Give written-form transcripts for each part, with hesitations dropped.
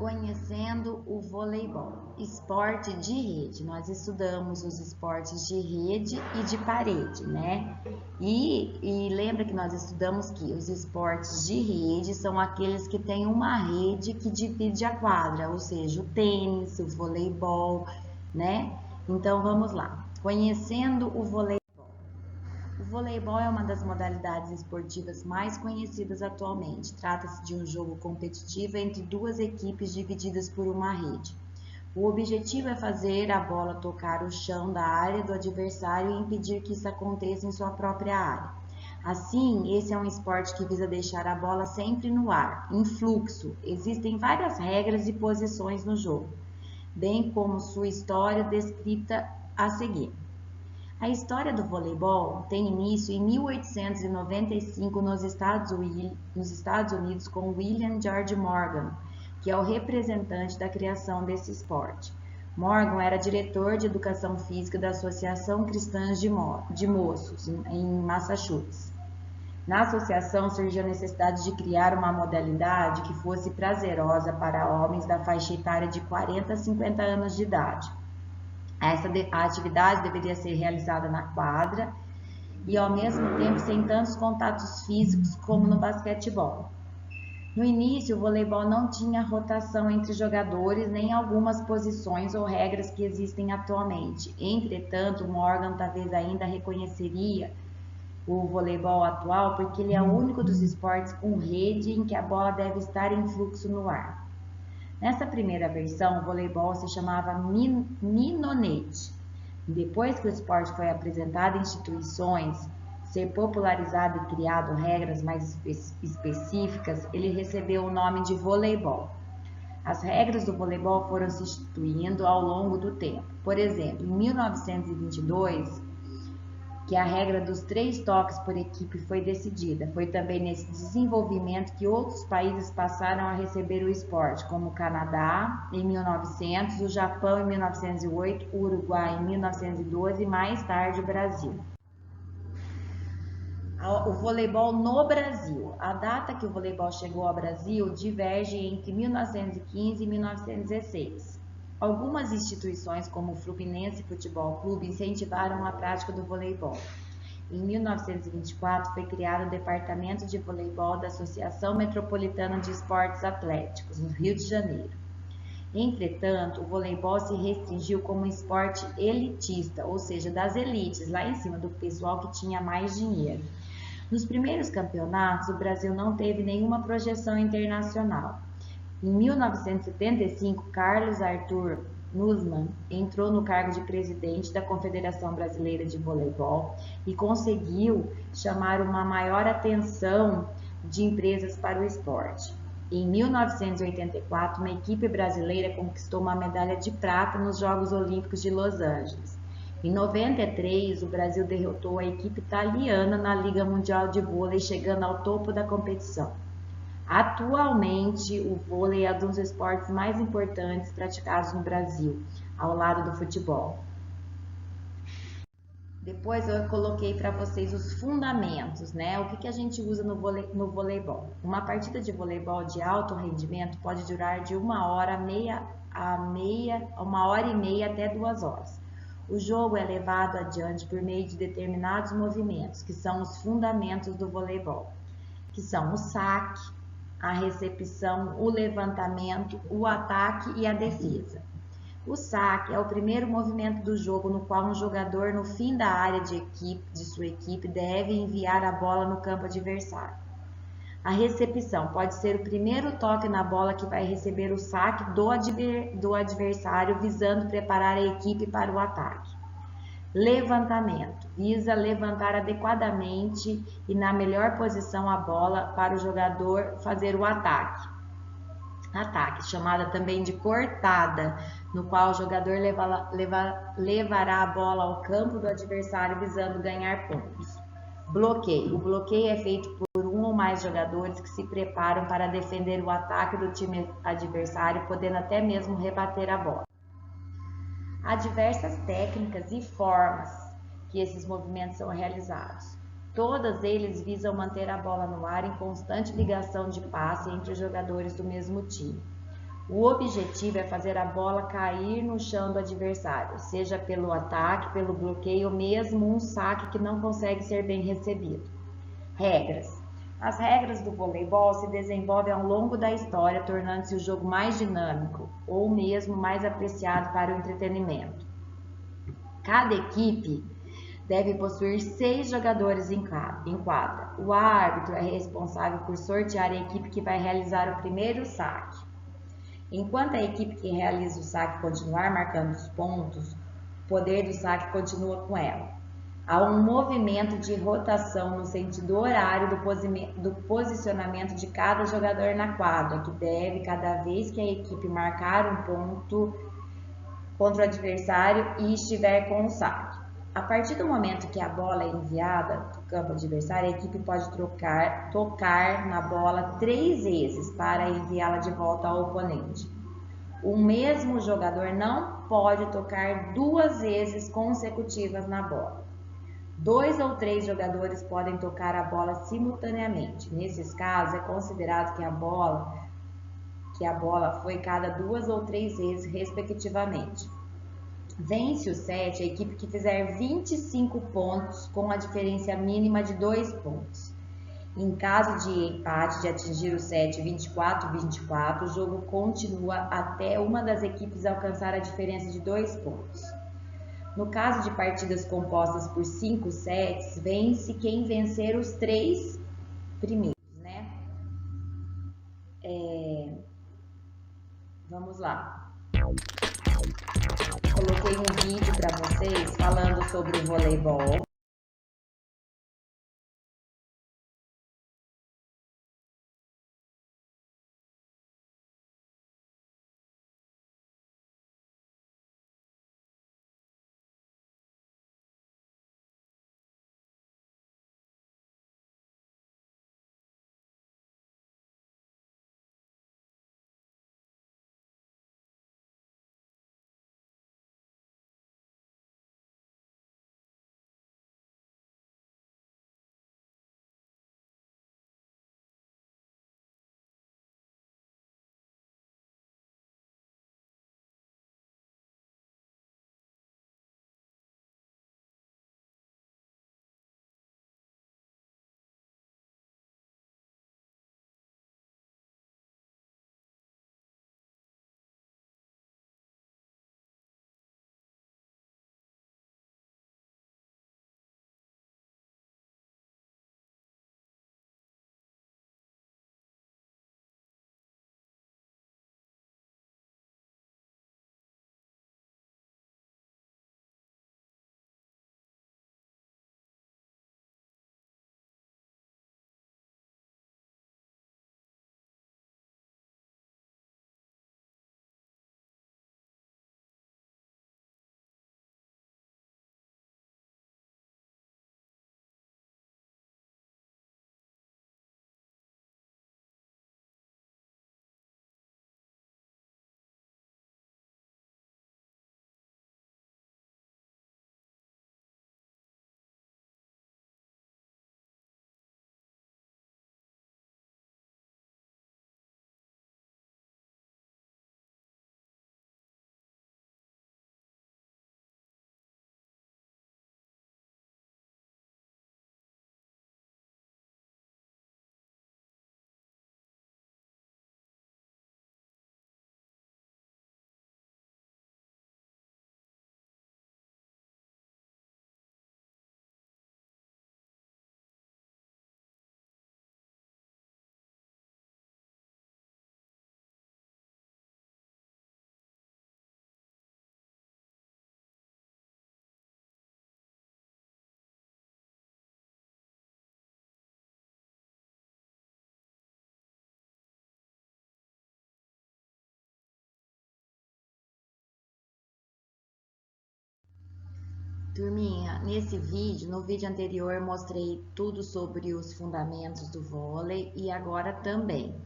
Conhecendo o voleibol, esporte de rede. Nós estudamos os esportes de rede e de parede, né? E lembra que nós estudamos que os esportes de rede são aqueles que têm uma rede que divide a quadra, ou seja, o tênis, o voleibol, né? Então vamos lá. Conhecendo o voleibol. O voleibol é uma das modalidades esportivas mais conhecidas atualmente. Trata-se de um jogo competitivo entre duas equipes divididas por uma rede. O objetivo é fazer a bola tocar o chão da área do adversário e impedir que isso aconteça em sua própria área. Assim, esse é um esporte que visa deixar a bola sempre no ar, em fluxo. Existem várias regras e posições no jogo, bem como sua história descrita a seguir. A história do voleibol tem início em 1895 nos Estados Unidos com William George Morgan, que é o representante da criação desse esporte. Morgan era diretor de educação física da Associação Cristã de Moços, em Massachusetts. Na associação surgiu a necessidade de criar uma modalidade que fosse prazerosa para homens da faixa etária de 40 a 50 anos de idade. A atividade deveria ser realizada na quadra e, ao mesmo tempo, sem tantos contatos físicos como no basquetebol. No início, o voleibol não tinha rotação entre jogadores nem algumas posições ou regras que existem atualmente. Entretanto, Morgan talvez ainda reconheceria o voleibol atual porque ele é o único dos esportes com rede em que a bola deve estar em fluxo no ar. Nessa primeira versão, o voleibol se chamava minonete. Depois que o esporte foi apresentado em instituições, ser popularizado e criado regras mais específicas, ele recebeu o nome de voleibol. As regras do voleibol foram se instituindo ao longo do tempo. Por exemplo, em 1922, que a regra dos 3 toques por equipe foi decidida. Foi também nesse desenvolvimento que outros países passaram a receber o esporte, como o Canadá em 1900, o Japão em 1908, o Uruguai em 1912 e mais tarde o Brasil. O voleibol no Brasil. A data que o voleibol chegou ao Brasil diverge entre 1915 e 1916. Algumas instituições, como o Fluminense Futebol Clube, incentivaram a prática do voleibol. Em 1924, foi criado o Departamento de Voleibol da Associação Metropolitana de Esportes Atléticos, no Rio de Janeiro. Entretanto, o voleibol se restringiu como um esporte elitista, ou seja, das elites, lá em cima do pessoal que tinha mais dinheiro. Nos primeiros campeonatos, o Brasil não teve nenhuma projeção internacional. Em 1975, Carlos Arthur Nussmann entrou no cargo de presidente da Confederação Brasileira de Voleibol e conseguiu chamar uma maior atenção de empresas para o esporte. Em 1984, uma equipe brasileira conquistou uma medalha de prata nos Jogos Olímpicos de Los Angeles. Em 93, o Brasil derrotou a equipe italiana na Liga Mundial de Vôlei, chegando ao topo da competição. Atualmente, o vôlei é um dos esportes mais importantes praticados no Brasil, ao lado do futebol. Depois eu coloquei para vocês os fundamentos, né? O que a gente usa no voleibol? Uma partida de voleibol de alto rendimento pode durar de 1h30 até 2 horas. O jogo é levado adiante por meio de determinados movimentos, que são os fundamentos do voleibol, que são o saque, a recepção, o levantamento, o ataque e a defesa. O saque é o primeiro movimento do jogo no qual um jogador no fim da área de sua equipe deve enviar a bola no campo adversário. A recepção pode ser o primeiro toque na bola que vai receber o saque do adversário, visando preparar a equipe para o ataque. Levantamento visa levantar adequadamente e na melhor posição a bola para o jogador fazer o ataque. Ataque, chamada também de cortada, no qual o jogador levará a bola ao campo do adversário visando ganhar pontos. Bloqueio. O bloqueio é feito por um ou mais jogadores que se preparam para defender o ataque do time adversário, podendo até mesmo rebater a bola. Há diversas técnicas e formas que esses movimentos são realizados. Todas eles visam manter a bola no ar em constante ligação de passe entre os jogadores do mesmo time. O objetivo é fazer a bola cair no chão do adversário, seja pelo ataque, pelo bloqueio ou mesmo um saque que não consegue ser bem recebido. Regras. As regras do voleibol se desenvolvem ao longo da história, tornando-se o jogo mais dinâmico ou mesmo mais apreciado para o entretenimento. Cada equipe deve possuir 6 jogadores em quadra. O árbitro é responsável por sortear a equipe que vai realizar o primeiro saque. Enquanto a equipe que realiza o saque continuar marcando os pontos, o poder do saque continua com ela. Há um movimento de rotação no sentido horário do posicionamento de cada jogador na quadra, que deve, cada vez que a equipe marcar um ponto contra o adversário e estiver com o saque. A partir do momento que a bola é enviada do campo adversário, a equipe pode tocar na bola 3 vezes para enviá-la de volta ao oponente. O mesmo jogador não pode tocar 2 vezes consecutivas na bola. 2 ou 3 jogadores podem tocar a bola simultaneamente. Nesses casos, é considerado que a bola foi cada 2 ou 3 vezes, respectivamente. Vence o set a equipe que fizer 25 pontos com a diferença mínima de 2 pontos. Em caso de empate de atingir o set 24-24, o jogo continua até uma das equipes alcançar a diferença de 2 pontos. No caso de partidas compostas por 5 sets, vence quem vencer os 3 primeiros, né? Vamos lá. Coloquei um vídeo para vocês falando sobre o voleibol. Turminha, no vídeo anterior eu mostrei tudo sobre os fundamentos do vôlei e agora também.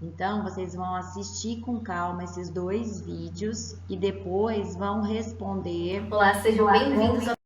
Então, vocês vão assistir com calma esses 2 vídeos e depois vão responder. Olá, sejam bem-vindos ao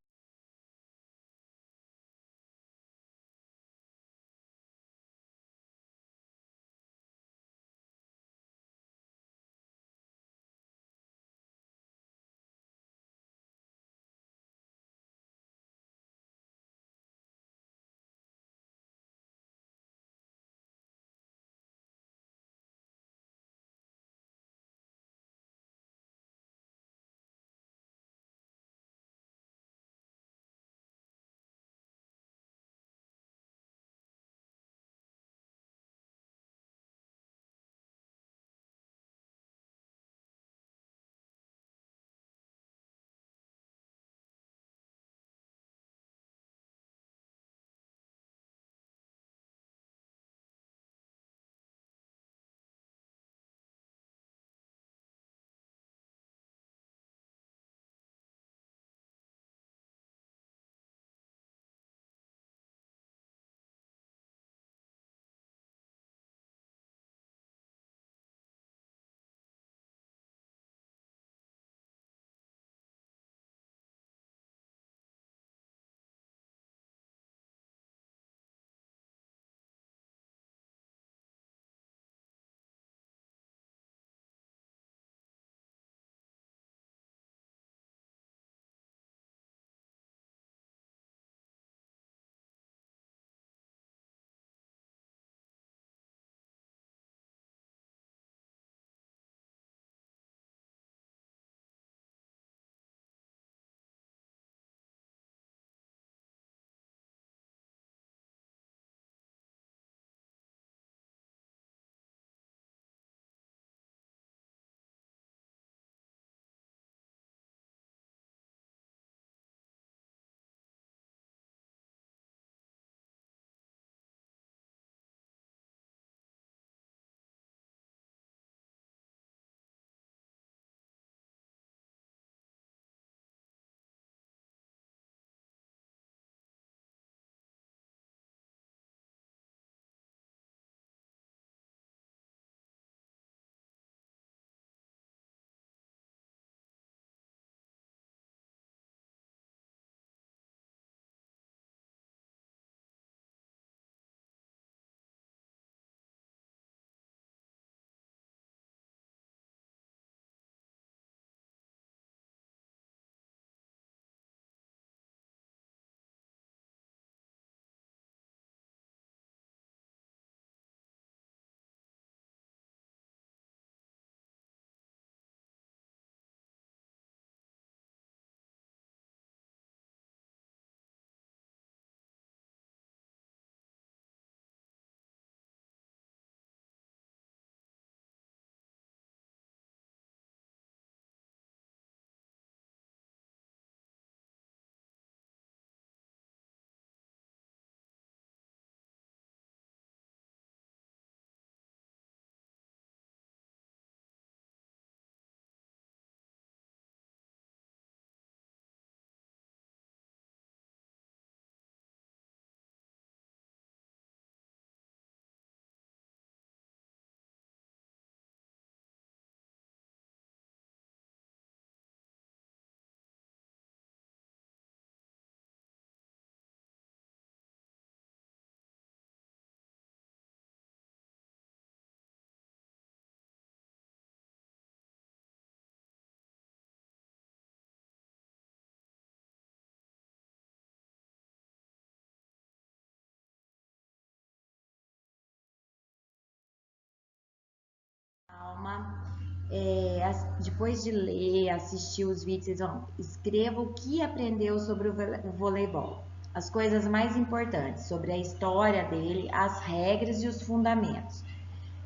tá? Depois de ler, assistir os vídeos, vocês vão escreva o que aprendeu sobre o voleibol. As coisas mais importantes sobre a história dele, as regras e os fundamentos.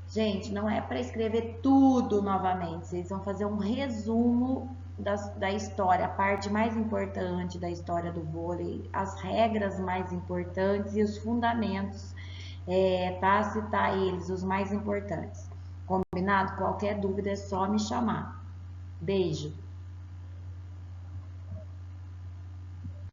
Gente, não é para escrever tudo novamente, vocês vão fazer um resumo da história, a parte mais importante da história do vôlei, as regras mais importantes e os fundamentos, tá? Citar eles, os mais importantes. Combinado? Qualquer dúvida é só me chamar. Beijo!